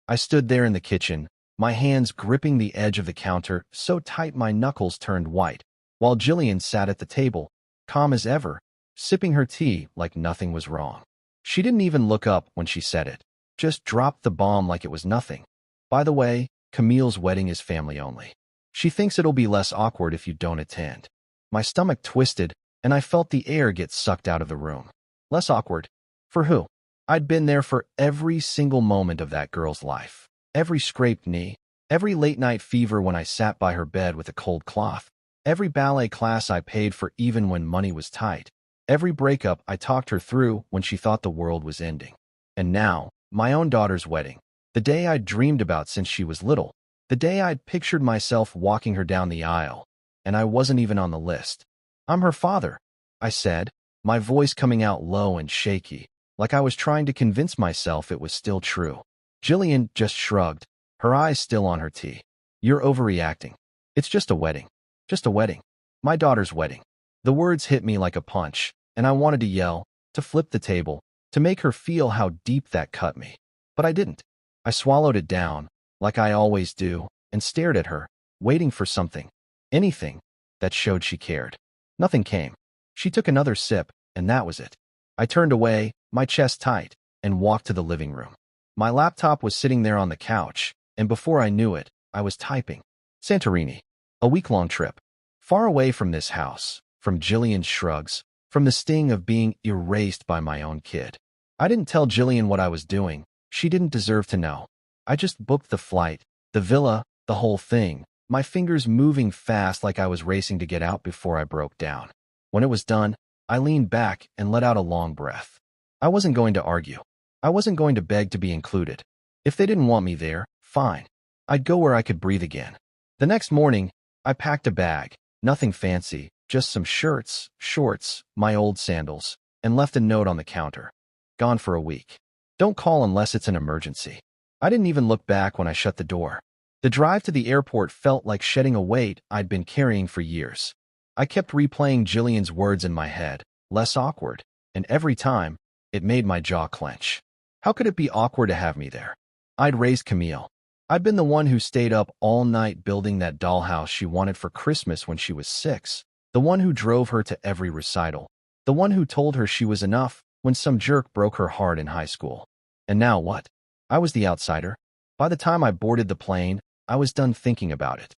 I stood there in the kitchen, my hands gripping the edge of the counter so tight my knuckles turned white, while Jillian sat at the table, calm as ever, sipping her tea like nothing was wrong. She didn't even look up when she said it, just dropped the bomb like it was nothing. By the way, Camille's wedding is family only. She thinks it'll be less awkward if you don't attend. My stomach twisted, and I felt the air get sucked out of the room. Less awkward? For who? I'd been there for every single moment of that girl's life. Every scraped knee, every late-night fever when I sat by her bed with a cold cloth, every ballet class I paid for even when money was tight, every breakup I talked her through when she thought the world was ending. And now, my own daughter's wedding, the day I'd dreamed about since she was little, the day I'd pictured myself walking her down the aisle, and I wasn't even on the list. "I'm her father," I said, my voice coming out low and shaky, like I was trying to convince myself it was still true. Jillian just shrugged, her eyes still on her tea. "You're overreacting. It's just a wedding. Just a wedding. My daughter's wedding." The words hit me like a punch, and I wanted to yell, to flip the table, to make her feel how deep that cut me. But I didn't. I swallowed it down, like I always do, and stared at her, waiting for something, anything, that showed she cared. Nothing came. She took another sip, and that was it. I turned away, my chest tight, and walked to the living room. My laptop was sitting there on the couch, and before I knew it, I was typing. Santorini. A week-long trip. Far away from this house, from Jillian's shrugs, from the sting of being erased by my own kid. I didn't tell Jillian what I was doing. She didn't deserve to know. I just booked the flight, the villa, the whole thing, my fingers moving fast like I was racing to get out before I broke down. When it was done, I leaned back and let out a long breath. I wasn't going to argue. I wasn't going to beg to be included. If they didn't want me there, fine. I'd go where I could breathe again. The next morning, I packed a bag, nothing fancy, just some shirts, shorts, my old sandals, and left a note on the counter. Gone for a week. Don't call unless it's an emergency. I didn't even look back when I shut the door. The drive to the airport felt like shedding a weight I'd been carrying for years. I kept replaying Jillian's words in my head, less awkward, and every time, it made my jaw clench. How could it be awkward to have me there? I'd raised Camille. I'd been the one who stayed up all night building that dollhouse she wanted for Christmas when she was 6, the one who drove her to every recital, the one who told her she was enough when some jerk broke her heart in high school. And now what? I was the outsider. By the time I boarded the plane, I was done thinking about it.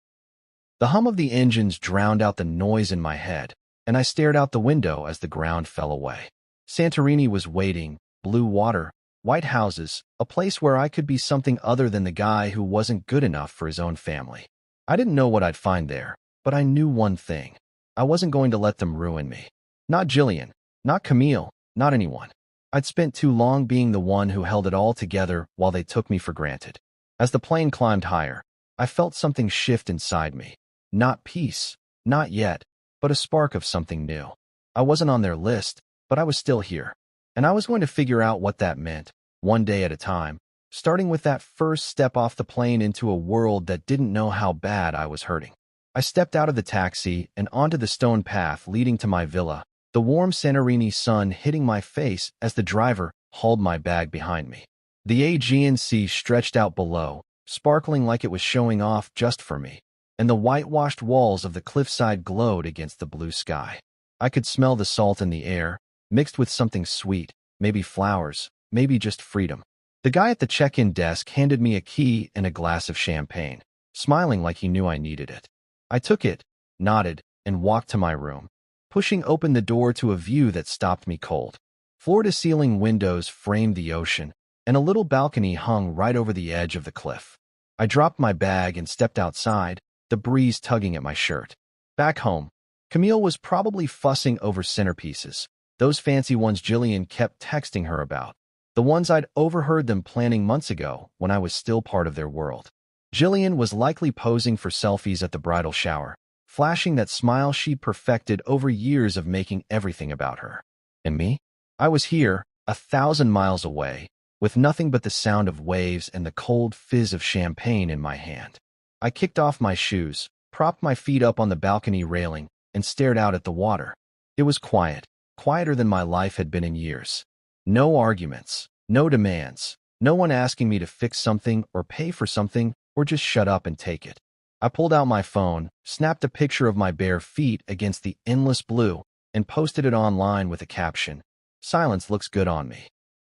The hum of the engines drowned out the noise in my head, and I stared out the window as the ground fell away. Santorini was waiting, blue water, white houses, a place where I could be something other than the guy who wasn't good enough for his own family. I didn't know what I'd find there, but I knew one thing. I wasn't going to let them ruin me. Not Jillian, not Camille, not anyone. I'd spent too long being the one who held it all together while they took me for granted. As the plane climbed higher, I felt something shift inside me. Not peace, not yet, but a spark of something new. I wasn't on their list, but I was still here. And I was going to figure out what that meant, one day at a time, starting with that first step off the plane into a world that didn't know how bad I was hurting. I stepped out of the taxi and onto the stone path leading to my villa, the warm Santorini sun hitting my face as the driver hauled my bag behind me. The Aegean Sea stretched out below, sparkling like it was showing off just for me, and the whitewashed walls of the cliffside glowed against the blue sky. I could smell the salt in the air, mixed with something sweet, maybe flowers, maybe just freedom. The guy at the check-in desk handed me a key and a glass of champagne, smiling like he knew I needed it. I took it, nodded, and walked to my room, pushing open the door to a view that stopped me cold. Floor-to-ceiling windows framed the ocean, and a little balcony hung right over the edge of the cliff. I dropped my bag and stepped outside, the breeze tugging at my shirt. Back home, Camille was probably fussing over centerpieces, those fancy ones Jillian kept texting her about, the ones I'd overheard them planning months ago when I was still part of their world. Jillian was likely posing for selfies at the bridal shower, flashing that smile she'd perfected over years of making everything about her. And me? I was here, 1,000 miles away, with nothing but the sound of waves and the cold fizz of champagne in my hand. I kicked off my shoes, propped my feet up on the balcony railing, and stared out at the water. It was quiet, quieter than my life had been in years. No arguments, no demands, No one asking me to fix something or pay for something or just shut up and take it. I pulled out my phone, snapped a picture of my bare feet against the endless blue, and posted it online with a caption, "Silence looks good on me."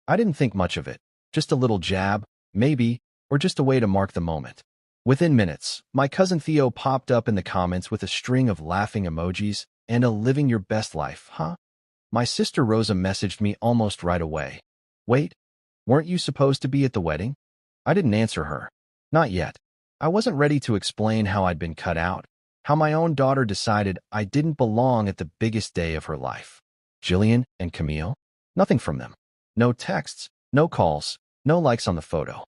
I didn't think much of it. Just a little jab, maybe, or just a way to mark the moment. Within minutes, my cousin Theo popped up in the comments with a string of laughing emojis and a "living your best life, huh?" My sister Rosa messaged me almost right away. "Wait, weren't you supposed to be at the wedding?" I didn't answer her. Not yet. I wasn't ready to explain how I'd been cut out, how my own daughter decided I didn't belong at the biggest day of her life. Jillian and Camille? Nothing from them. No texts, no calls, no likes on the photo.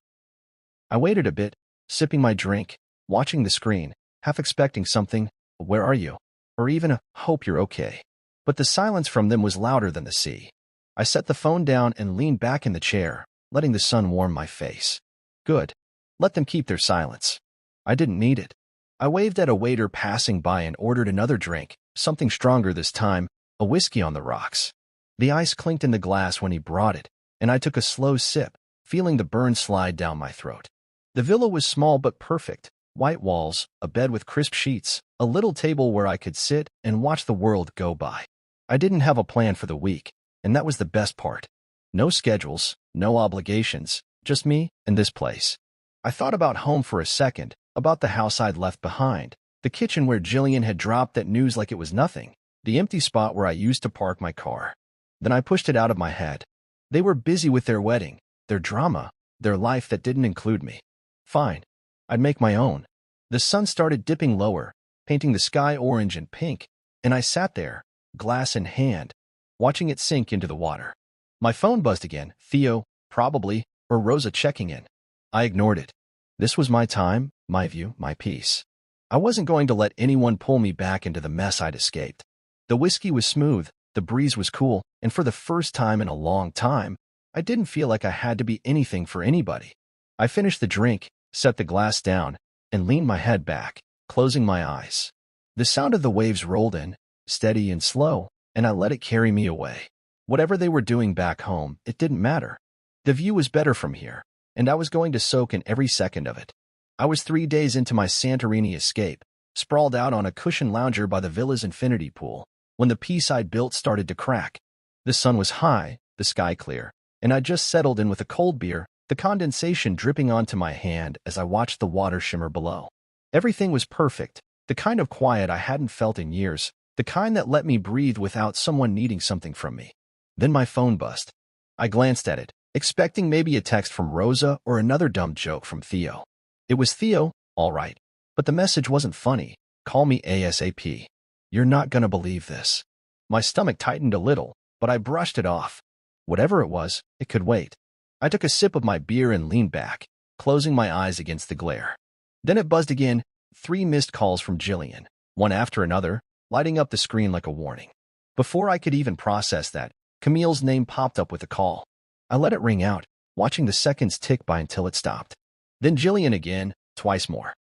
I waited a bit, sipping my drink, watching the screen, half expecting something, "Where are you?" or even a "Hope you're okay." But the silence from them was louder than the sea. I set the phone down and leaned back in the chair, letting the sun warm my face. Good. Let them keep their silence. I didn't need it. I waved at a waiter passing by and ordered another drink, something stronger this time, a whiskey on the rocks. The ice clinked in the glass when he brought it, and I took a slow sip, feeling the burn slide down my throat. The villa was small but perfect. White walls, a bed with crisp sheets, a little table where I could sit and watch the world go by. I didn't have a plan for the week, and that was the best part. No schedules, no obligations, just me and this place. I thought about home for a second, about the house I'd left behind, the kitchen where Jillian had dropped that news like it was nothing, the empty spot where I used to park my car. Then I pushed it out of my head. They were busy with their wedding, their drama, their life that didn't include me. Fine. I'd make my own. The sun started dipping lower, painting the sky orange and pink, and I sat there, glass in hand, watching it sink into the water. My phone buzzed again, Theo, probably, or Rosa checking in. I ignored it. This was my time, my view, my peace. I wasn't going to let anyone pull me back into the mess I'd escaped. The whiskey was smooth, the breeze was cool, and for the first time in a long time, I didn't feel like I had to be anything for anybody. I finished the drink, set the glass down, and leaned my head back, closing my eyes. The sound of the waves rolled in, steady and slow, and I let it carry me away. Whatever they were doing back home, it didn't matter. The view was better from here, and I was going to soak in every second of it. I was 3 days into my Santorini escape, sprawled out on a cushioned lounger by the villa's infinity pool, when the peace I'd built started to crack. The sun was high, the sky clear, and I just settled in with a cold beer, the condensation dripping onto my hand as I watched the water shimmer below. Everything was perfect, the kind of quiet I hadn't felt in years, the kind that let me breathe without someone needing something from me. Then my phone buzzed. I glanced at it, expecting maybe a text from Rosa or another dumb joke from Theo. It was Theo, all right, but the message wasn't funny. "Call me ASAP. You're not gonna believe this." My stomach tightened a little, but I brushed it off. Whatever it was, it could wait. I took a sip of my beer and leaned back, closing my eyes against the glare. Then it buzzed again, 3 missed calls from Jillian, one after another, lighting up the screen like a warning. Before I could even process that, Camille's name popped up with a call. I let it ring out, watching the seconds tick by until it stopped. Then Jillian again, twice more.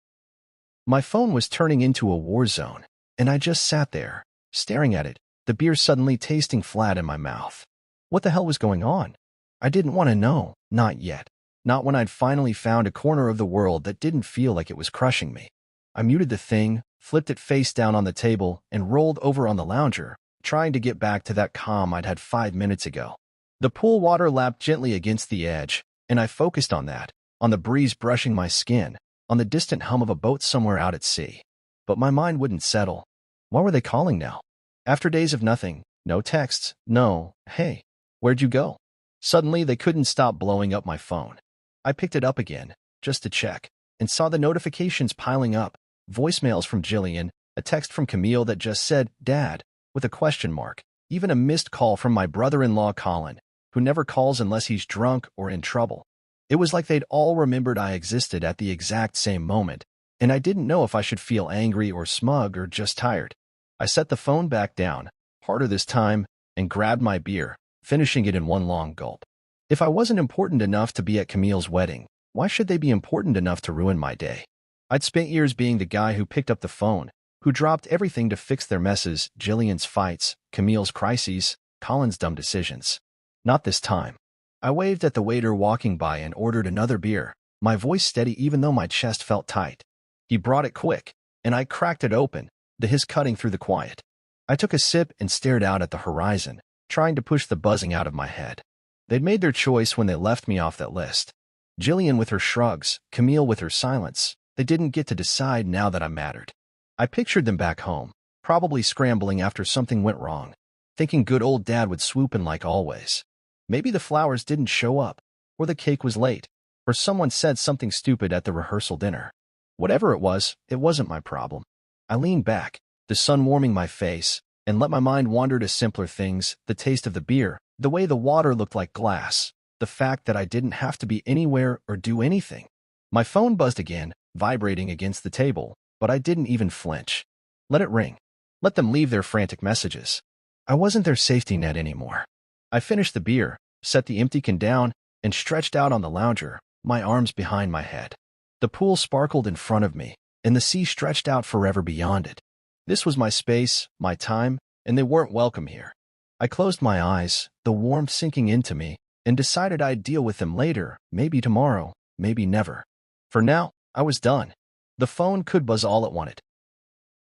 My phone was turning into a war zone, and I just sat there, staring at it, the beer suddenly tasting flat in my mouth. What the hell was going on? I didn't want to know, not yet. Not when I'd finally found a corner of the world that didn't feel like it was crushing me. I muted the thing, flipped it face down on the table, and rolled over on the lounger, trying to get back to that calm I'd had 5 minutes ago. The pool water lapped gently against the edge, and I focused on that, on the breeze brushing my skin, on the distant hum of a boat somewhere out at sea. But my mind wouldn't settle. Why were they calling now? After days of nothing, no texts, no, "Hey, where'd you go?" Suddenly, they couldn't stop blowing up my phone. I picked it up again, just to check, and saw the notifications piling up, voicemails from Jillian, a text from Camille that just said, "Dad," with a question mark, even a missed call from my brother-in-law Colin, who never calls unless he's drunk or in trouble. It was like they'd all remembered I existed at the exact same moment, and I didn't know if I should feel angry or smug or just tired. I set the phone back down, harder this time, and grabbed my beer, finishing it in one long gulp. If I wasn't important enough to be at Camille's wedding, why should they be important enough to ruin my day? I'd spent years being the guy who picked up the phone, who dropped everything to fix their messes, Jillian's fights, Camille's crises, Colin's dumb decisions. Not this time. I waved at the waiter walking by and ordered another beer, my voice steady even though my chest felt tight. He brought it quick, and I cracked it open, the hiss cutting through the quiet. I took a sip and stared out at the horizon, trying to push the buzzing out of my head. They'd made their choice when they left me off that list. Jillian with her shrugs, Camille with her silence. They didn't get to decide now that I mattered. I pictured them back home, probably scrambling after something went wrong, thinking good old dad would swoop in like always. Maybe the flowers didn't show up, or the cake was late, or someone said something stupid at the rehearsal dinner. Whatever it wasn't my problem. I leaned back, the sun warming my face, and let my mind wander to simpler things, the taste of the beer, the way the water looked like glass, the fact that I didn't have to be anywhere or do anything. My phone buzzed again, vibrating against the table, but I didn't even flinch. Let it ring. Let them leave their frantic messages. I wasn't their safety net anymore. I finished the beer, set the empty can down, and stretched out on the lounger, my arms behind my head. The pool sparkled in front of me, and the sea stretched out forever beyond it. This was my space, my time, and they weren't welcome here. I closed my eyes, the warmth sinking into me, and decided I'd deal with them later, maybe tomorrow, maybe never. For now, I was done. The phone could buzz all it wanted.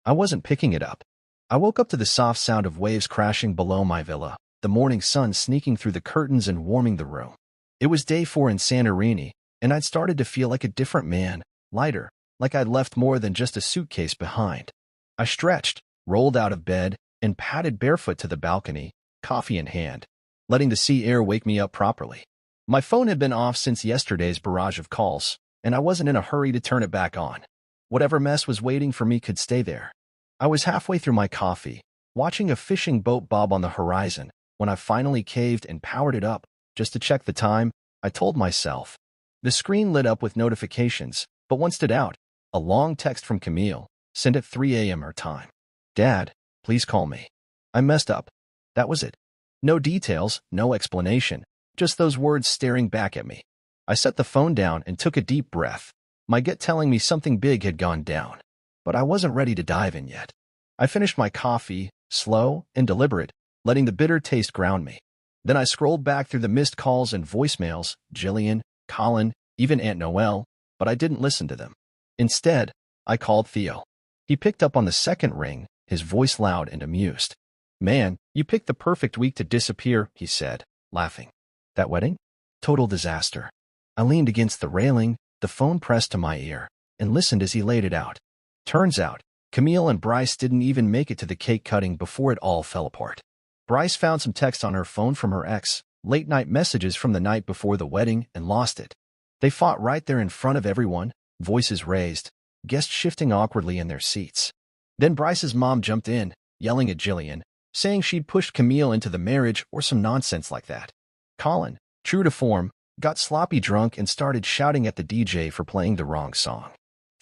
I wasn't picking it up. I woke up to the soft sound of waves crashing below my villa, the morning sun sneaking through the curtains and warming the room. It was day 4 in Santorini, and I'd started to feel like a different man, lighter, like I'd left more than just a suitcase behind. I stretched, rolled out of bed, and padded barefoot to the balcony, coffee in hand, letting the sea air wake me up properly. My phone had been off since yesterday's barrage of calls, and I wasn't in a hurry to turn it back on. Whatever mess was waiting for me could stay there. I was halfway through my coffee, watching a fishing boat bob on the horizon, when I finally caved and powered it up, just to check the time, I told myself. The screen lit up with notifications, but one stood out, a long text from Camille, sent at 3 a.m. our time. Dad, please call me. I messed up. That was it. No details, no explanation, just those words staring back at me. I set the phone down and took a deep breath, my gut telling me something big had gone down. But I wasn't ready to dive in yet. I finished my coffee, slow and deliberate, letting the bitter taste ground me. Then I scrolled back through the missed calls and voicemails, Jillian, Colin, even Aunt Noelle, but I didn't listen to them. Instead, I called Theo. He picked up on the second ring, his voice loud and amused. Man, you picked the perfect week to disappear, he said, laughing. That wedding? Total disaster. I leaned against the railing, the phone pressed to my ear, and listened as he laid it out. Turns out, Camille and Bryce didn't even make it to the cake cutting before it all fell apart. Bryce found some text on her phone from her ex, late-night messages from the night before the wedding, and lost it. They fought right there in front of everyone, voices raised, guests shifting awkwardly in their seats. Then Bryce's mom jumped in, yelling at Jillian, saying she'd pushed Camille into the marriage or some nonsense like that. Colin, true to form, got sloppy drunk and started shouting at the DJ for playing the wrong song.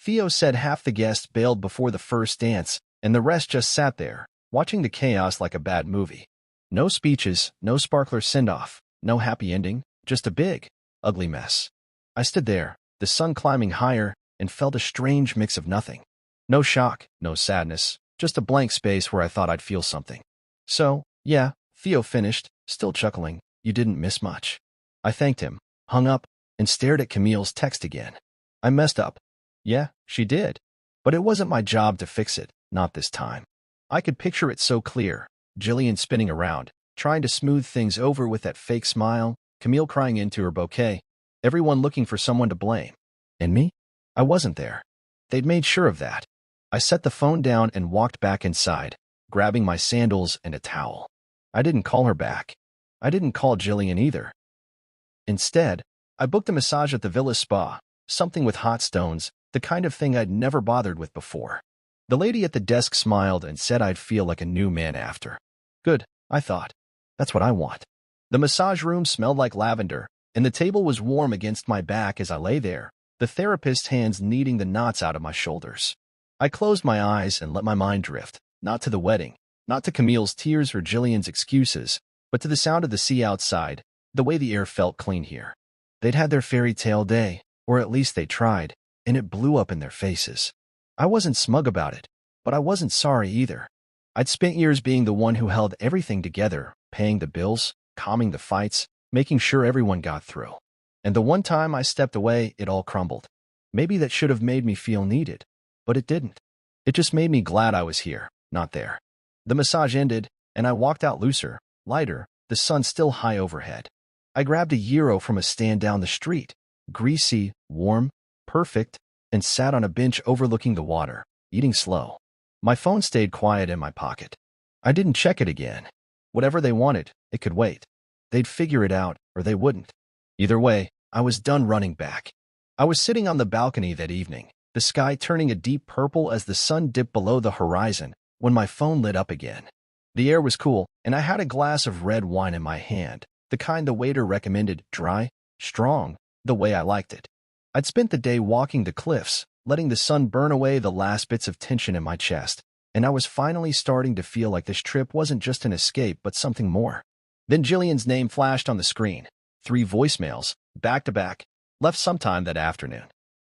Theo said half the guests bailed before the first dance, and the rest just sat there, watching the chaos like a bad movie. No speeches, no sparkler send-off, no happy ending, just a big, ugly mess. I stood there, the sun climbing higher, and felt a strange mix of nothing. No shock, no sadness, just a blank space where I thought I'd feel something. So, yeah, Theo finished, still chuckling, you didn't miss much. I thanked him, hung up, and stared at Camille's text again. I messed up. Yeah, she did. But it wasn't my job to fix it, not this time. I could picture it so clear, Jillian spinning around, trying to smooth things over with that fake smile, Camille crying into her bouquet, everyone looking for someone to blame. And me? I wasn't there. They'd made sure of that. I set the phone down and walked back inside, grabbing my sandals and a towel. I didn't call her back. I didn't call Jillian either. Instead, I booked a massage at the Villa Spa, something with hot stones, the kind of thing I'd never bothered with before. The lady at the desk smiled and said I'd feel like a new man after. Good, I thought. That's what I want. The massage room smelled like lavender, and the table was warm against my back as I lay there, the therapist's hands kneading the knots out of my shoulders. I closed my eyes and let my mind drift, not to the wedding, not to Camille's tears or Jillian's excuses, but to the sound of the sea outside, the way the air felt clean here. They'd had their fairy tale day, or at least they tried, and it blew up in their faces. I wasn't smug about it, but I wasn't sorry either. I'd spent years being the one who held everything together, paying the bills, calming the fights, making sure everyone got through. And the one time I stepped away, it all crumbled. Maybe that should have made me feel needed, but it didn't. It just made me glad I was here, not there. The massage ended, and I walked out looser, lighter, the sun still high overhead. I grabbed a gyro from a stand down the street, greasy, warm, perfect, and sat on a bench overlooking the water, eating slow. My phone stayed quiet in my pocket. I didn't check it again. Whatever they wanted, it could wait. They'd figure it out, or they wouldn't. Either way, I was done running back. I was sitting on the balcony that evening, the sky turning a deep purple as the sun dipped below the horizon, when my phone lit up again. The air was cool, and I had a glass of red wine in my hand, the kind the waiter recommended, dry, strong, the way I liked it. I'd spent the day walking the cliffs, letting the sun burn away the last bits of tension in my chest, and I was finally starting to feel like this trip wasn't just an escape but something more. Then Jillian's name flashed on the screen. 3 voicemails, back to back, left sometime that afternoon.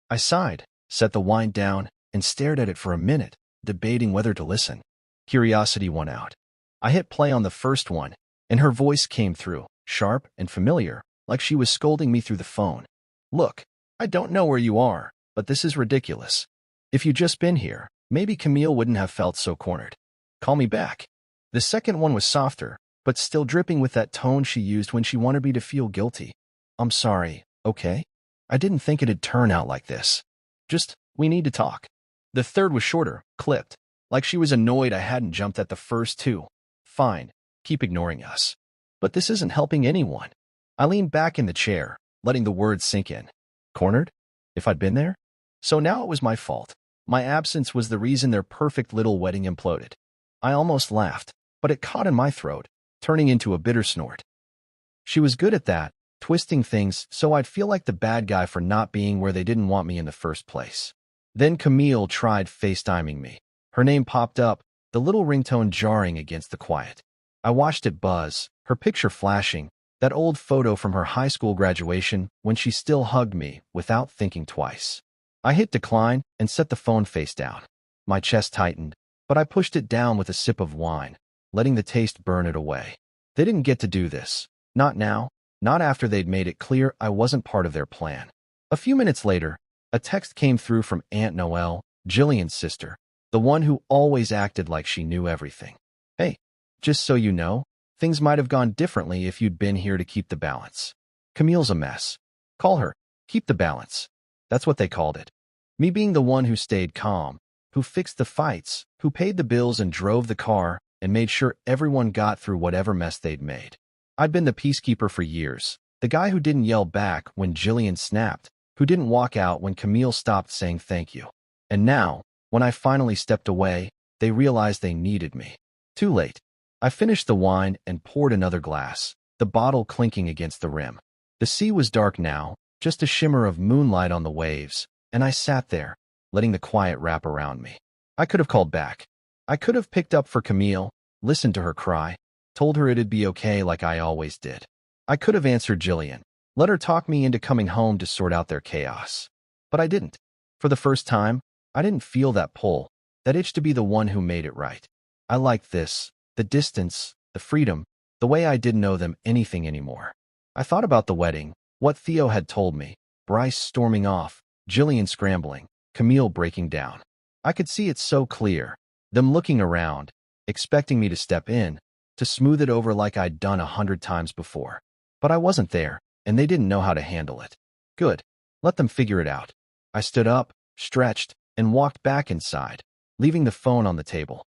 I sighed, set the wine down, and stared at it for a minute, debating whether to listen. Curiosity won out. I hit play on the first one, and her voice came through, sharp and familiar, like she was scolding me through the phone. "Look, I don't know where you are, but this is ridiculous. If you'd just been here, maybe Camille wouldn't have felt so cornered. Call me back." The second one was softer, but still dripping with that tone she used when she wanted me to feel guilty. "I'm sorry, okay? I didn't think it'd turn out like this. Just, we need to talk." The third was shorter, clipped, like she was annoyed I hadn't jumped at the first 2. "Fine, keep ignoring us. But this isn't helping anyone." I leaned back in the chair, letting the words sink in. Cornered? If I'd been there? So now it was my fault. My absence was the reason their perfect little wedding imploded. I almost laughed, but it caught in my throat, turning into a bitter snort. She was good at that, twisting things so I'd feel like the bad guy for not being where they didn't want me in the first place. Then Camille tried FaceTiming me. Her name popped up, the little ringtone jarring against the quiet. I watched it buzz, her picture flashing, that old photo from her high school graduation when she still hugged me without thinking twice. I hit decline and set the phone face down. My chest tightened, but I pushed it down with a sip of wine, letting the taste burn it away. They didn't get to do this. Not now, not after they'd made it clear I wasn't part of their plan. A few minutes later, a text came through from Aunt Noelle, Jillian's sister, the one who always acted like she knew everything. "Hey, just so you know, things might have gone differently if you'd been here to keep the balance. Camille's a mess. Call her, keep the balance." That's what they called it. Me being the one who stayed calm, who fixed the fights, who paid the bills and drove the car, and made sure everyone got through whatever mess they'd made. I'd been the peacekeeper for years, the guy who didn't yell back when Jillian snapped, who didn't walk out when Camille stopped saying thank you. And now, when I finally stepped away, they realized they needed me. Too late. I finished the wine and poured another glass, the bottle clinking against the rim. The sea was dark now, just a shimmer of moonlight on the waves, and I sat there, letting the quiet wrap around me. I could have called back. I could have picked up for Camille, listened to her cry, told her it'd be okay like I always did. I could have answered Jillian, let her talk me into coming home to sort out their chaos. But I didn't. For the first time, I didn't feel that pull, that itch to be the one who made it right. I liked this, the distance, the freedom, the way I didn't owe them anything anymore. I thought about the wedding, what Theo had told me, Bryce storming off, Jillian scrambling, Camille breaking down. I could see it so clear, them looking around, expecting me to step in, to smooth it over like I'd done 100 times before. But I wasn't there, and they didn't know how to handle it. Good. Let them figure it out. I stood up, stretched, and walked back inside, leaving the phone on the table.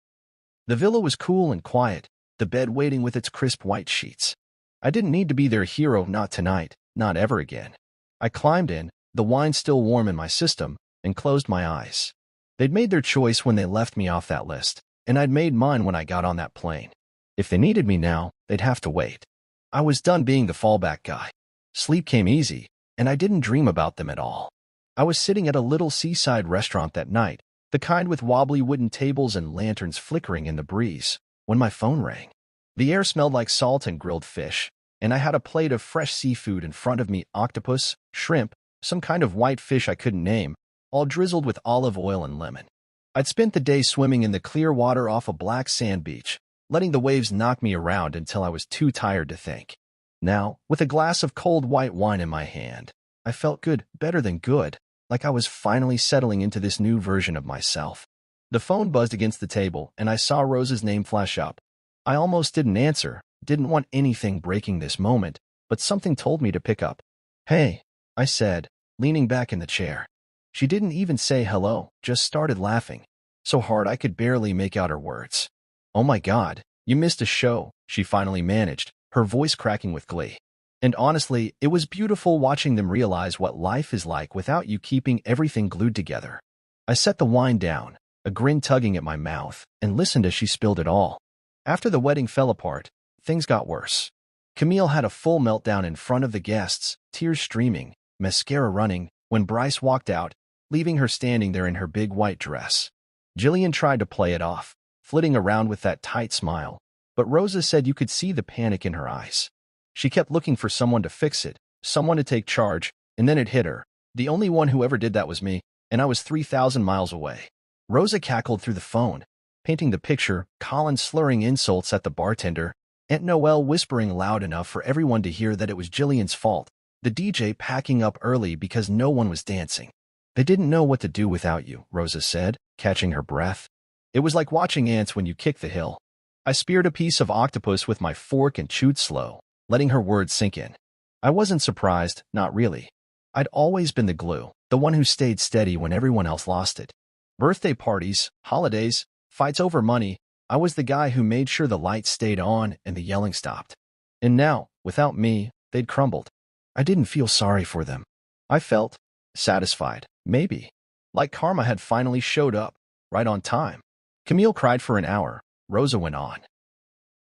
The villa was cool and quiet, the bed waiting with its crisp white sheets. I didn't need to be their hero, not tonight, not ever again. I climbed in, the wine still warm in my system, and closed my eyes. They'd made their choice when they left me off that list, and I'd made mine when I got on that plane. If they needed me now, they'd have to wait. I was done being the fallback guy. Sleep came easy, and I didn't dream about them at all. I was sitting at a little seaside restaurant that night, the kind with wobbly wooden tables and lanterns flickering in the breeze, when my phone rang. The air smelled like salt and grilled fish, and I had a plate of fresh seafood in front of me, octopus, shrimp, some kind of white fish I couldn't name, all drizzled with olive oil and lemon. I'd spent the day swimming in the clear water off a black sand beach, letting the waves knock me around until I was too tired to think. Now, with a glass of cold white wine in my hand, I felt good, better than good, like I was finally settling into this new version of myself. The phone buzzed against the table, and I saw Rose's name flash up. I almost didn't answer, didn't want anything breaking this moment, but something told me to pick up. "Hey," I said, leaning back in the chair. She didn't even say hello, just started laughing, so hard I could barely make out her words. "Oh my God, you missed a show," she finally managed, her voice cracking with glee. And honestly, it was beautiful watching them realize what life is like without you keeping everything glued together. I set the wine down, a grin tugging at my mouth, and listened as she spilled it all. After the wedding fell apart, things got worse. Camille had a full meltdown in front of the guests, tears streaming, mascara running, when Bryce walked out, leaving her standing there in her big white dress. Jillian tried to play it off, flitting around with that tight smile, but Rosa said you could see the panic in her eyes. She kept looking for someone to fix it, someone to take charge, and then it hit her. The only one who ever did that was me, and I was 3,000 miles away. Rosa cackled through the phone, painting the picture, Colin slurring insults at the bartender, Aunt Noelle whispering loud enough for everyone to hear that it was Jillian's fault, the DJ packing up early because no one was dancing. "They didn't know what to do without you," Rosa said, catching her breath. "It was like watching ants when you kick the hill." I speared a piece of octopus with my fork and chewed slow, letting her words sink in. I wasn't surprised, not really. I'd always been the glue, the one who stayed steady when everyone else lost it. Birthday parties, holidays, fights over money, I was the guy who made sure the lights stayed on and the yelling stopped. And now, without me, they'd crumbled. I didn't feel sorry for them. I felt satisfied, maybe. Like karma had finally showed up, right on time. Camille cried for an hour. Rosa went on.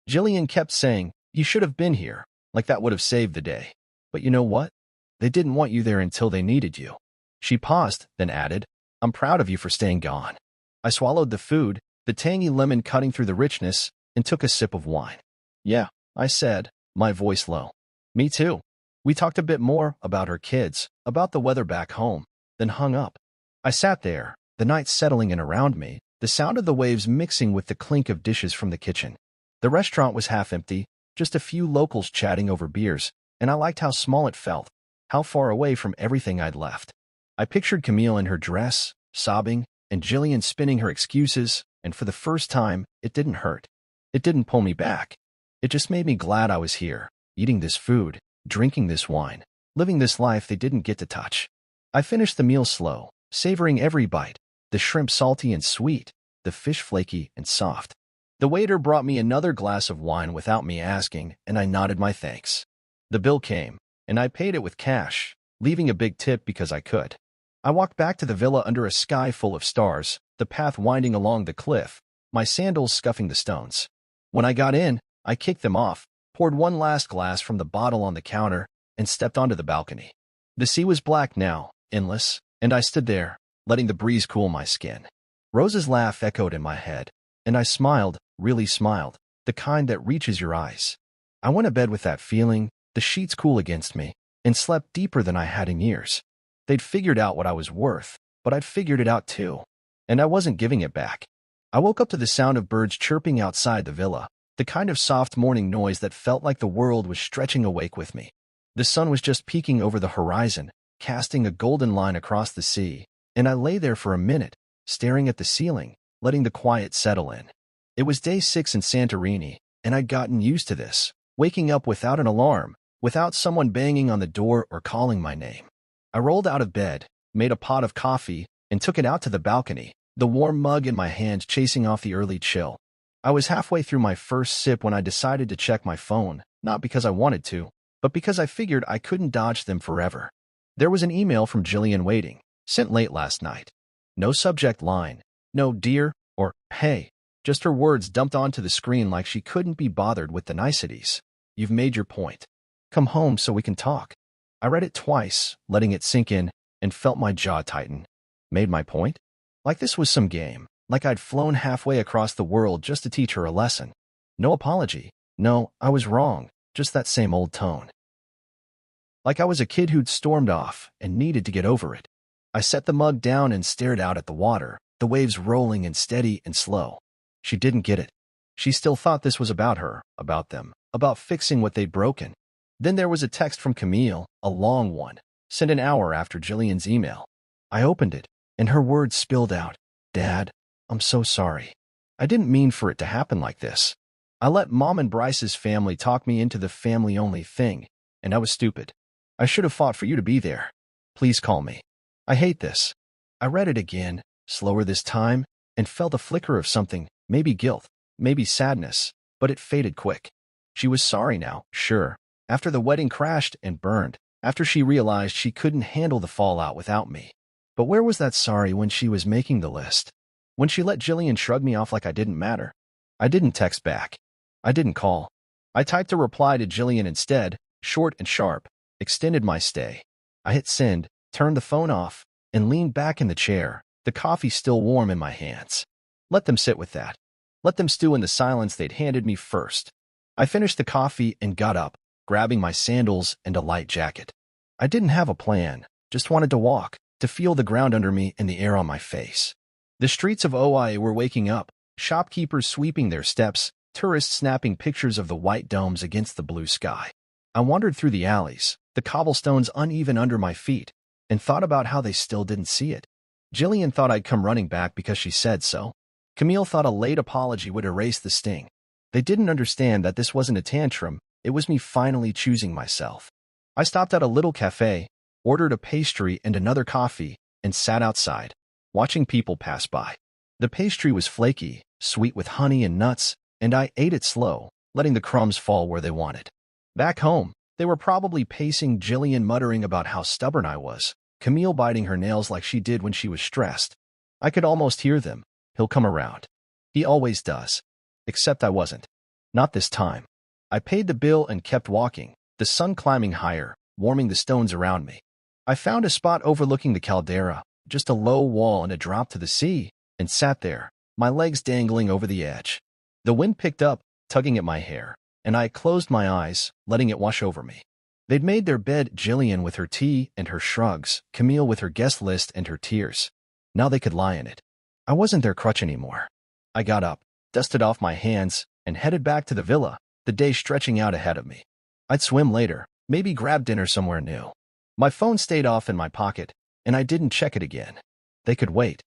Jillian kept saying, "You should have been here," like that would have saved the day. "But you know what? They didn't want you there until they needed you." She paused, then added, "I'm proud of you for staying gone." I swallowed the food, the tangy lemon cutting through the richness, and took a sip of wine. "Yeah," I said, my voice low. "Me too." We talked a bit more about her kids, about the weather back home, then hung up. I sat there, the night settling in around me, the sound of the waves mixing with the clink of dishes from the kitchen. The restaurant was half empty, just a few locals chatting over beers, and I liked how small it felt, how far away from everything I'd left. I pictured Camille in her dress, sobbing, and Jillian spinning her excuses, and for the first time, it didn't hurt. It didn't pull me back. It just made me glad I was here, eating this food, drinking this wine, living this life they didn't get to touch. I finished the meal slow, savoring every bite, the shrimp salty and sweet, the fish flaky and soft. The waiter brought me another glass of wine without me asking, and I nodded my thanks. The bill came, and I paid it with cash, leaving a big tip because I could. I walked back to the villa under a sky full of stars, the path winding along the cliff, my sandals scuffing the stones. When I got in, I kicked them off, poured one last glass from the bottle on the counter, and stepped onto the balcony. The sea was black now, endless, and I stood there, letting the breeze cool my skin. Rose's laugh echoed in my head, and I smiled, really smiled, the kind that reaches your eyes. I went to bed with that feeling, the sheets cool against me, and slept deeper than I had in years. They'd figured out what I was worth, but I'd figured it out too, and I wasn't giving it back. I woke up to the sound of birds chirping outside the villa, the kind of soft morning noise that felt like the world was stretching awake with me. The sun was just peeking over the horizon, casting a golden line across the sea, and I lay there for a minute, staring at the ceiling, letting the quiet settle in. It was day 6 in Santorini, and I'd gotten used to this, waking up without an alarm, without someone banging on the door or calling my name. I rolled out of bed, made a pot of coffee, and took it out to the balcony, the warm mug in my hand chasing off the early chill. I was halfway through my first sip when I decided to check my phone, not because I wanted to, but because I figured I couldn't dodge them forever. There was an email from Jillian waiting, sent late last night. No subject line, no dear or hey, just her words dumped onto the screen like she couldn't be bothered with the niceties. "You've made your point. Come home so we can talk." I read it twice, letting it sink in, and felt my jaw tighten. Made my point? Like this was some game, like I'd flown halfway across the world just to teach her a lesson. No apology. No, I was wrong, just that same old tone. Like I was a kid who'd stormed off and needed to get over it. I set the mug down and stared out at the water, the waves rolling and steady and slow. She didn't get it. She still thought this was about her, about them, about fixing what they'd broken. Then there was a text from Camille, a long one, sent an hour after Jillian's email. I opened it, and her words spilled out. Dad, I'm so sorry. I didn't mean for it to happen like this. I let Mom and Bryce's family talk me into the family-only thing, and I was stupid. I should have fought for you to be there. Please call me. I hate this. I read it again, slower this time, and felt a flicker of something, maybe guilt, maybe sadness, but it faded quick. She was sorry now, sure, after the wedding crashed and burned, after she realized she couldn't handle the fallout without me. But where was that sorry when she was making the list? When she let Jillian shrug me off like I didn't matter? I didn't text back. I didn't call. I typed a reply to Jillian instead, short and sharp, extended my stay. I hit send, turned the phone off, and leaned back in the chair, the coffee still warm in my hands. Let them sit with that. Let them stew in the silence they'd handed me first. I finished the coffee and got up, grabbing my sandals and a light jacket. I didn't have a plan, just wanted to walk, to feel the ground under me and the air on my face. The streets of Oi were waking up, shopkeepers sweeping their steps, tourists snapping pictures of the white domes against the blue sky. I wandered through the alleys, the cobblestones uneven under my feet, and thought about how they still didn't see it. Jillian thought I'd come running back because she said so. Camille thought a late apology would erase the sting. They didn't understand that this wasn't a tantrum, it was me finally choosing myself. I stopped at a little cafe, ordered a pastry and another coffee, and sat outside, watching people pass by. The pastry was flaky, sweet with honey and nuts, and I ate it slow, letting the crumbs fall where they wanted. Back home, they were probably pacing, Jillian muttering about how stubborn I was, Camille biting her nails like she did when she was stressed. I could almost hear them. He'll come around. He always does. Except I wasn't. Not this time. I paid the bill and kept walking, the sun climbing higher, warming the stones around me. I found a spot overlooking the caldera, just a low wall and a drop to the sea, and sat there, my legs dangling over the edge. The wind picked up, tugging at my hair, and I closed my eyes, letting it wash over me. They'd made their bed, Jillian with her tea and her shrugs, Camille with her guest list and her tears. Now they could lie in it. I wasn't their crutch anymore. I got up, dusted off my hands, and headed back to the villa, the day stretching out ahead of me. I'd swim later, maybe grab dinner somewhere new. My phone stayed off in my pocket, and I didn't check it again. They could wait.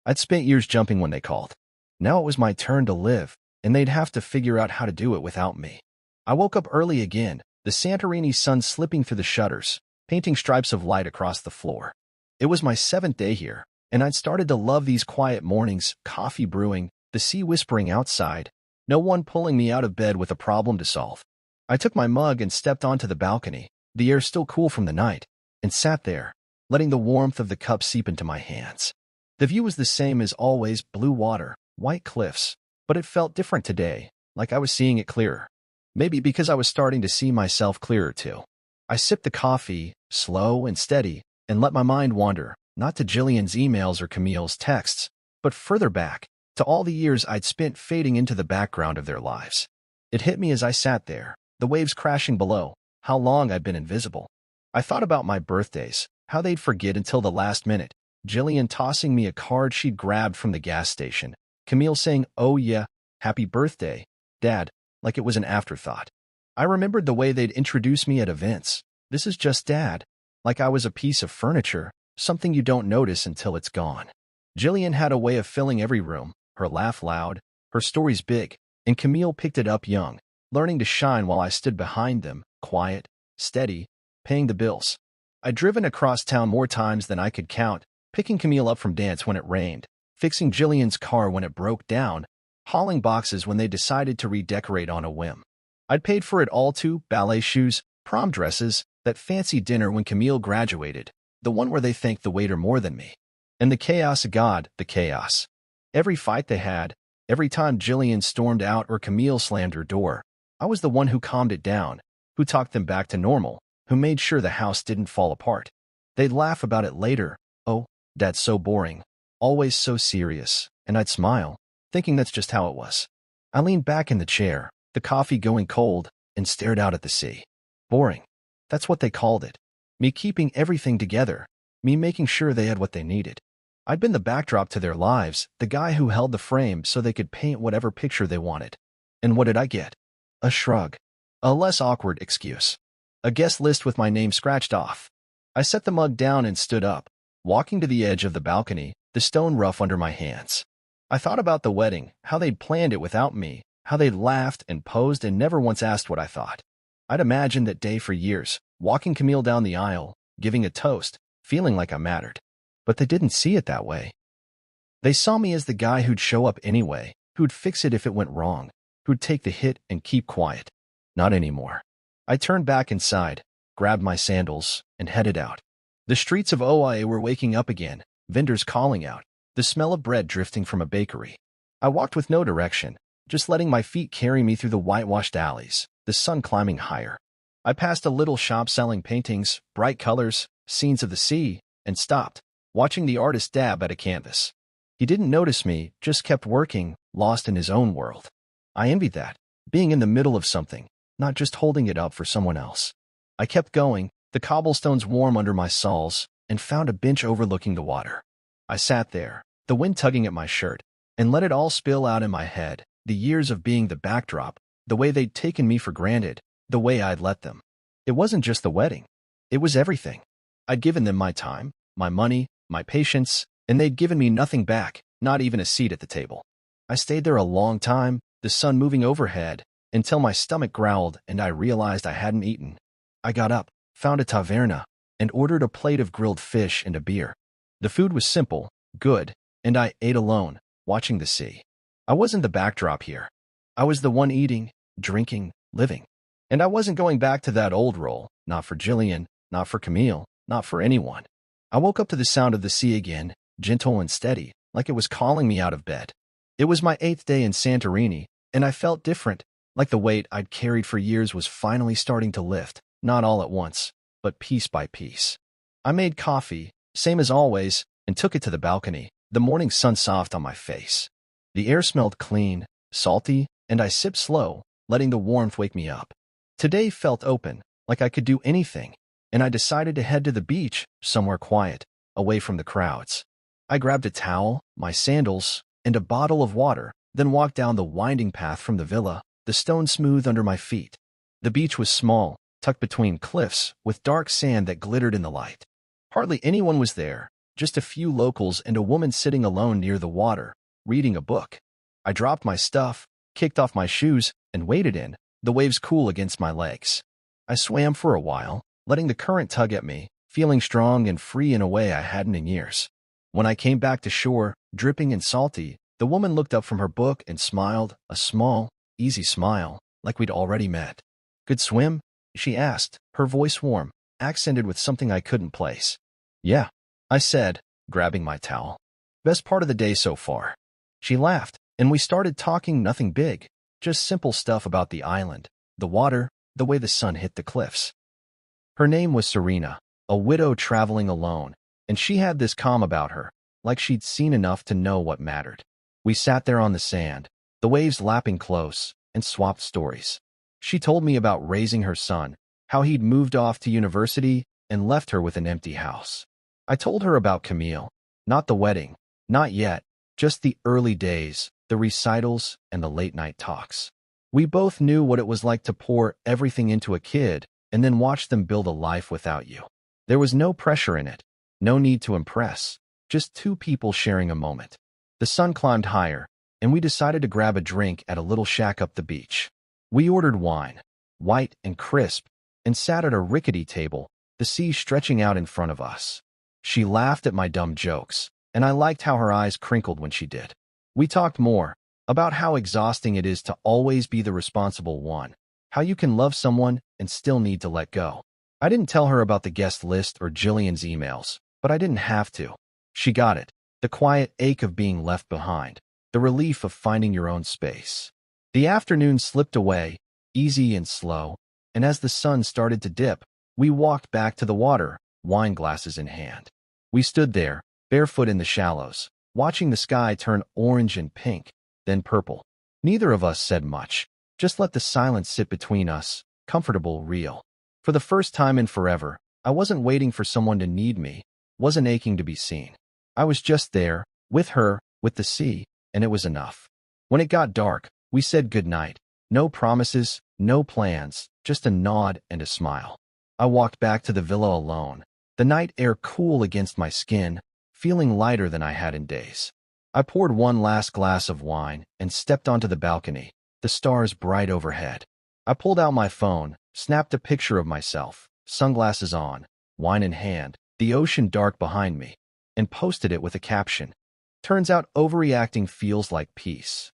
I'd spent years jumping when they called. Now it was my turn to live, and they'd have to figure out how to do it without me. I woke up early again, the Santorini sun slipping through the shutters, painting stripes of light across the floor. It was my 7th day here, and I'd started to love these quiet mornings, coffee brewing, the sea whispering outside, no one pulling me out of bed with a problem to solve. I took my mug and stepped onto the balcony, the air still cool from the night, and sat there, letting the warmth of the cup seep into my hands. The view was the same as always, blue water, white cliffs, but it felt different today, like I was seeing it clearer. Maybe because I was starting to see myself clearer too. I sipped the coffee, slow and steady, and let my mind wander, not to Jillian's emails or Camille's texts, but further back, to all the years I'd spent fading into the background of their lives. It hit me as I sat there, the waves crashing below, how long I'd been invisible. I thought about my birthdays, how they'd forget until the last minute, Jillian tossing me a card she'd grabbed from the gas station, Camille saying, "Oh yeah, happy birthday, Dad," like it was an afterthought. I remembered the way they'd introduce me at events. "This is just Dad," like I was a piece of furniture, something you don't notice until it's gone. Jillian had a way of filling every room, her laugh loud, her stories big, and Camille picked it up young, learning to shine while I stood behind them, quiet, steady, paying the bills. I'd driven across town more times than I could count, picking Camille up from dance when it rained, fixing Jillian's car when it broke down, hauling boxes when they decided to redecorate on a whim. I'd paid for it all too, ballet shoes, prom dresses, that fancy dinner when Camille graduated, the one where they thanked the waiter more than me. And the chaos, God, the chaos. Every fight they had, every time Jillian stormed out or Camille slammed her door, I was the one who calmed it down, who talked them back to normal, who made sure the house didn't fall apart. They'd laugh about it later. "Oh, Dad's so boring, always so serious," and I'd smile, thinking that's just how it was. I leaned back in the chair, the coffee going cold, and stared out at the sea. Boring. That's what they called it. Me keeping everything together, me making sure they had what they needed. I'd been the backdrop to their lives, the guy who held the frame so they could paint whatever picture they wanted. And what did I get? A shrug. A less awkward excuse. A guest list with my name scratched off. I set the mug down and stood up, walking to the edge of the balcony, the stone rough under my hands. I thought about the wedding, how they'd planned it without me, how they'd laughed and posed and never once asked what I thought. I'd imagined that day for years, walking Camille down the aisle, giving a toast, feeling like I mattered. But they didn't see it that way. They saw me as the guy who'd show up anyway, who'd fix it if it went wrong, who'd take the hit and keep quiet. Not anymore. I turned back inside, grabbed my sandals, and headed out. The streets of Oahe were waking up again, vendors calling out, the smell of bread drifting from a bakery. I walked with no direction, just letting my feet carry me through the whitewashed alleys, the sun climbing higher. I passed a little shop selling paintings, bright colors, scenes of the sea, and stopped, watching the artist dab at a canvas. He didn't notice me, just kept working, lost in his own world. I envied that, being in the middle of something, not just holding it up for someone else. I kept going, the cobblestones warm under my soles, and found a bench overlooking the water. I sat there, the wind tugging at my shirt, and let it all spill out in my head, the years of being the backdrop, the way they'd taken me for granted, the way I'd let them. It wasn't just the wedding. It was everything. I'd given them my time, my money, my patience, and they'd given me nothing back, not even a seat at the table. I stayed there a long time, the sun moving overhead, until my stomach growled and I realized I hadn't eaten. I got up, found a taverna, and ordered a plate of grilled fish and a beer. The food was simple, good, and I ate alone, watching the sea. I wasn't the backdrop here. I was the one eating, drinking, living. And I wasn't going back to that old role, not for Jillian, not for Camille, not for anyone. I woke up to the sound of the sea again, gentle and steady, like it was calling me out of bed. It was my 8th day in Santorini, and I felt different, like the weight I'd carried for years was finally starting to lift, not all at once, but piece by piece. I made coffee, same as always, and took it to the balcony, the morning sun soft on my face. The air smelled clean, salty, and I sipped slow, letting the warmth wake me up. Today felt open, like I could do anything, and I decided to head to the beach, somewhere quiet, away from the crowds. I grabbed a towel, my sandals, and a bottle of water, then walked down the winding path from the villa, the stone smooth under my feet. The beach was small, tucked between cliffs, with dark sand that glittered in the light. Hardly anyone was there, just a few locals and a woman sitting alone near the water, reading a book. I dropped my stuff, kicked off my shoes, and waded in, the waves cool against my legs. I swam for a while, letting the current tug at me, feeling strong and free in a way I hadn't in years. When I came back to shore, dripping and salty, the woman looked up from her book and smiled, a small, easy smile, like we'd already met. "Good swim?" she asked, her voice warm, accented with something I couldn't place. "Yeah," I said, grabbing my towel. "Best part of the day so far." She laughed, and we started talking nothing big, just simple stuff about the island, the water, the way the sun hit the cliffs. Her name was Serena, a widow traveling alone, and she had this calm about her, like she'd seen enough to know what mattered. We sat there on the sand, the waves lapping close, and swapped stories. She told me about raising her son, how he'd moved off to university and left her with an empty house. I told her about Camille, not the wedding, not yet, just the early days, the recitals, and the late-night talks. We both knew what it was like to pour everything into a kid and then watch them build a life without you. There was no pressure in it, no need to impress, just two people sharing a moment. The sun climbed higher, and we decided to grab a drink at a little shack up the beach. We ordered wine, white and crisp, and sat at a rickety table, the sea stretching out in front of us. She laughed at my dumb jokes, and I liked how her eyes crinkled when she did. We talked more, about how exhausting it is to always be the responsible one, how you can love someone and still need to let go. I didn't tell her about the guest list or Jillian's emails, but I didn't have to. She got it, the quiet ache of being left behind, the relief of finding your own space. The afternoon slipped away, easy and slow, and as the sun started to dip, we walked back to the water, wine glasses in hand. We stood there, barefoot in the shallows, watching the sky turn orange and pink, then purple. Neither of us said much, just let the silence sit between us, comfortable, real. For the first time in forever, I wasn't waiting for someone to need me, wasn't aching to be seen. I was just there, with her, with the sea, and it was enough. When it got dark, we said goodnight. No promises, no plans, just a nod and a smile. I walked back to the villa alone, the night air cool against my skin, feeling lighter than I had in days. I poured one last glass of wine and stepped onto the balcony, the stars bright overhead. I pulled out my phone, snapped a picture of myself, sunglasses on, wine in hand, the ocean dark behind me, and posted it with a caption. Turns out overreacting feels like peace.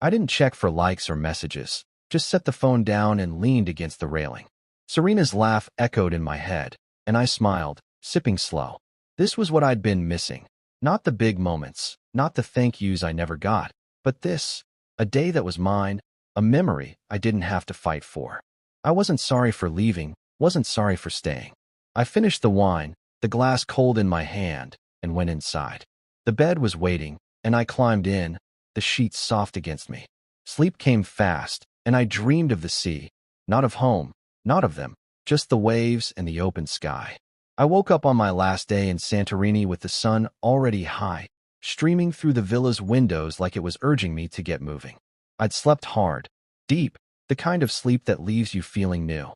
I didn't check for likes or messages, just set the phone down and leaned against the railing. Serena's laugh echoed in my head, and I smiled, sipping slow. This was what I'd been missing. Not the big moments, not the thank yous I never got, but this, a day that was mine, a memory I didn't have to fight for. I wasn't sorry for leaving, wasn't sorry for staying. I finished the wine, the glass cold in my hand, and went inside. The bed was waiting, and I climbed in, the sheets soft against me. Sleep came fast, and I dreamed of the sea, not of home, not of them, just the waves and the open sky. I woke up on my last day in Santorini with the sun already high, streaming through the villa's windows like it was urging me to get moving. I'd slept hard, deep, the kind of sleep that leaves you feeling new.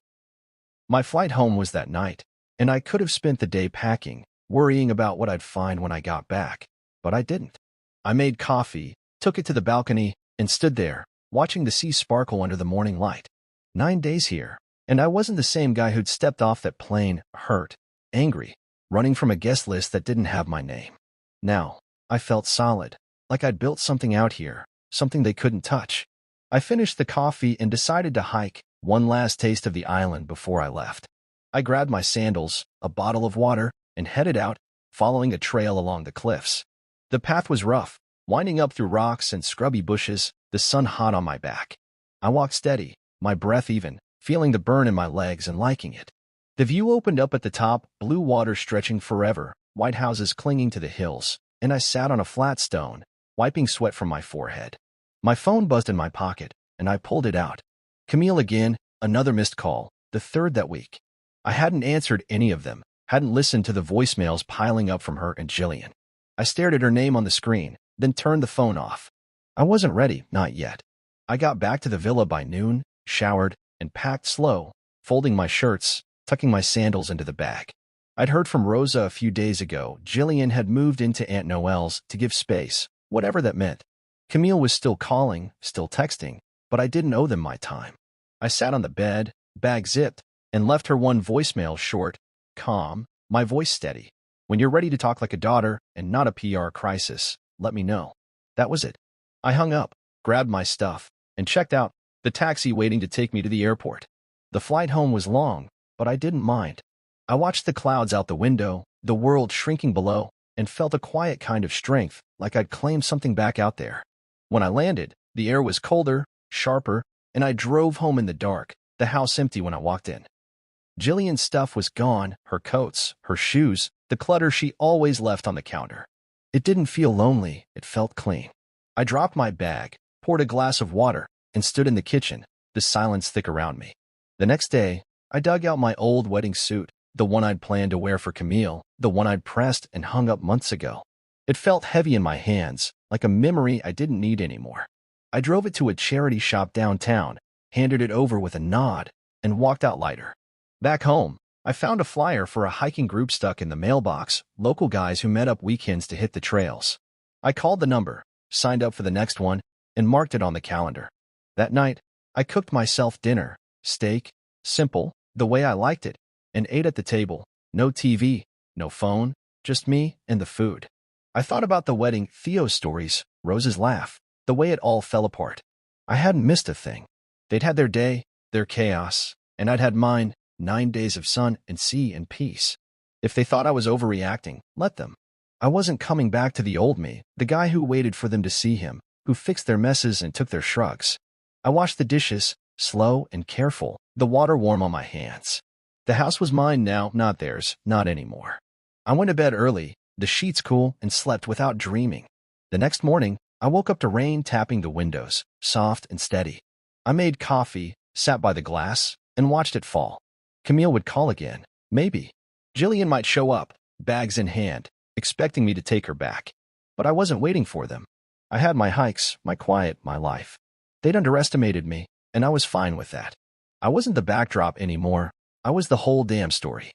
My flight home was that night, and I could have spent the day packing, worrying about what I'd find when I got back, but I didn't. I made coffee, took it to the balcony, and stood there, watching the sea sparkle under the morning light. 9 days here, and I wasn't the same guy who'd stepped off that plane, hurt, angry, running from a guest list that didn't have my name. Now, I felt solid, like I'd built something out here, something they couldn't touch. I finished the coffee and decided to hike, one last taste of the island before I left. I grabbed my sandals, a bottle of water, and headed out, following a trail along the cliffs. The path was rough, winding up through rocks and scrubby bushes, the sun hot on my back. I walked steady, my breath even, feeling the burn in my legs and liking it. The view opened up at the top, blue water stretching forever, white houses clinging to the hills, and I sat on a flat stone, wiping sweat from my forehead. My phone buzzed in my pocket, and I pulled it out. Camille again, another missed call, the third that week. I hadn't answered any of them, hadn't listened to the voicemails piling up from her and Jillian. I stared at her name on the screen, then turned the phone off. I wasn't ready, not yet. I got back to the villa by noon, showered, and packed slow, folding my shirts, tucking my sandals into the bag. I'd heard from Rosa a few days ago. Jillian had moved into Aunt Noelle's to give space, whatever that meant. Camille was still calling, still texting, but I didn't owe them my time. I sat on the bed, bag zipped, and left her one voicemail short, calm, my voice steady. When you're ready to talk like a daughter and not a PR crisis, let me know. That was it. I hung up, grabbed my stuff, and checked out, the taxi waiting to take me to the airport. The flight home was long, but I didn't mind. I watched the clouds out the window, the world shrinking below, and felt a quiet kind of strength, like I'd claimed something back out there. When I landed, the air was colder, sharper, and I drove home in the dark, the house empty when I walked in. Jillian's stuff was gone, her coats, her shoes, the clutter she always left on the counter. It didn't feel lonely, it felt clean. I dropped my bag, poured a glass of water, and stood in the kitchen, the silence thick around me. The next day, I dug out my old wedding suit, the one I'd planned to wear for Camille, the one I'd pressed and hung up months ago. It felt heavy in my hands, like a memory I didn't need anymore. I drove it to a charity shop downtown, handed it over with a nod, and walked out lighter. Back home, I found a flyer for a hiking group stuck in the mailbox, local guys who met up weekends to hit the trails. I called the number, signed up for the next one, and marked it on the calendar. That night, I cooked myself dinner, steak, simple, the way I liked it, and ate at the table. No TV, no phone, just me and the food. I thought about the wedding, Theo's stories, Rose's laugh, the way it all fell apart. I hadn't missed a thing. They'd had their day, their chaos, and I'd had mine, 9 days of sun and sea and peace. If they thought I was overreacting, let them. I wasn't coming back to the old me, the guy who waited for them to see him, who fixed their messes and took their shrugs. I washed the dishes, slow and careful, the water warm on my hands. The house was mine now, not theirs, not anymore. I went to bed early, the sheets cool, and slept without dreaming. The next morning, I woke up to rain tapping the windows, soft and steady. I made coffee, sat by the glass, and watched it fall. Camille would call again, maybe. Jillian might show up, bags in hand, expecting me to take her back. But I wasn't waiting for them. I had my hikes, my quiet, my life. They'd underestimated me, and I was fine with that. I wasn't the backdrop anymore. I was the whole damn story.